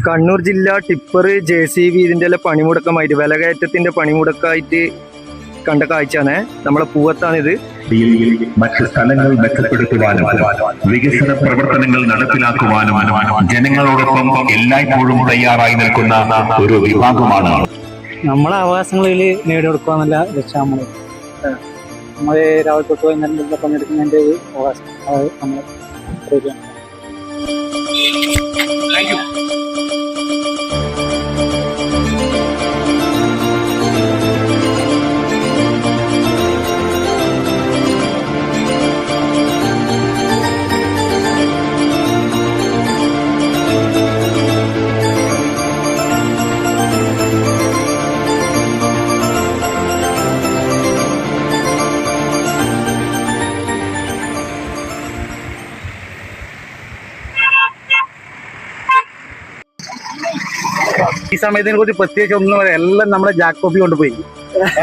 കണ്ണൂർ ജില്ല tipper JCB ഇതിൻ്റെ പണിമുടക്കമായിട്ട് വിലകയറ്റത്തിന്റെ പണിമുടക്കായിട്ട് കണ്ട കാഴ്ചയാണ്. നമ്മളെ പൂവത്താണിത്. മറ്റ് സ്ഥലങ്ങൾ മെച്ചപ്പെടുത്തുവാനും വികസന പ്രവർത്തനങ്ങൾ നടപ്പിലാക്കുവാനും ജനങ്ങളോടൊപ്പം എല്ലായ്പ്പോഴും തയ്യാറായി നിൽക്കുന്ന ഒരു വിഭാഗമാണ്. നമ്മളെ അവകാശങ്ങളിൽ നേടിയെടുക്കുക എന്നുള്ള ലക്ഷ്യം നമ്മൾ രാവിലെ തൊട്ട് വൈകുന്നേരം പങ്കെടുക്കുന്നതിൻ്റെ ഒരു അവകാശം അത് നമ്മൾ ശരിയാണ്. ഈ സമയത്തിനെ കുറിച്ച് പ്രത്യേകിച്ച് ഒന്നും പറയാം. എല്ലാം നമ്മളെ ജാക്ക് കോപ്പി കൊണ്ടുപോയി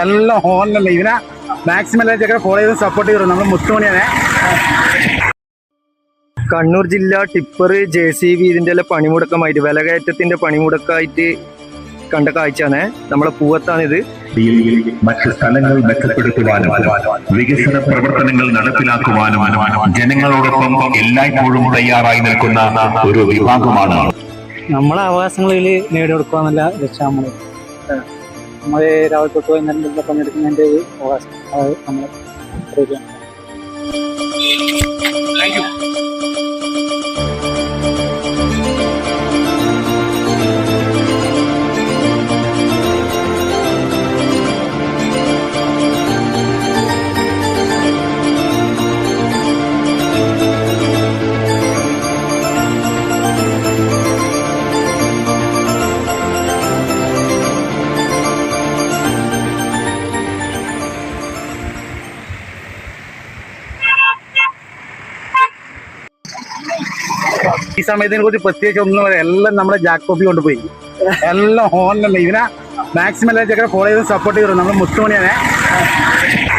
എല്ലാം ഹോണിലല്ല. ഇതിനെ മാക്സിമം എല്ലാ ചക്കര ഫോളോ ചെയ്ത് സപ്പോർട്ട് ചെയ്തു. നമ്മൾ മുത്തുമണിയാണ്. കണ്ണൂർ ജില്ല ടിപ്പർ JCB ഇതിൻ്റെ പണിമുടക്കമായിട്ട് വിലകയറ്റത്തിന്റെ പണിമുടക്കായിട്ട് കണ്ട കാഴ്ചയാണ്. നമ്മളെ പൂവത്താണിത്. മറ്റ് സ്ഥലങ്ങൾ മെച്ചപ്പെടുത്തുവാനും വികസന പ്രവർത്തനങ്ങൾ നടപ്പിലാക്കുവാനും ജനങ്ങളോടൊപ്പം എല്ലായ്പ്പോഴും തയ്യാറായി നിൽക്കുന്ന ഒരു വിഭാഗമാണ്. നമ്മളെ അവകാശങ്ങളിൽ നേടിയെടുക്കുക എന്നുള്ള ലക്ഷ്യം നമ്മൾ രാവിലെ തൊട്ട് വൈകുന്നേരം പങ്കെടുക്കുന്നതിൻ്റെ ഒരു അവകാശം അത് നമ്മൾ ശരിയാണ്. ഈ സമയത്തിനെ കുറിച്ച് പ്രത്യേകിച്ച് ഒന്നും പറയാം. എല്ലാം നമ്മളെ ജാക്ക് കോപ്പി കൊണ്ടുപോയി എല്ലാം ഹോണിലല്ല. ഇതിനെ മാക്സിമം എല്ലാ ചക്കര ഫോളോ ചെയ്ത് സപ്പോർട്ട് ചെയ്തു. നമ്മൾ മുത്തുമണിയാണ്.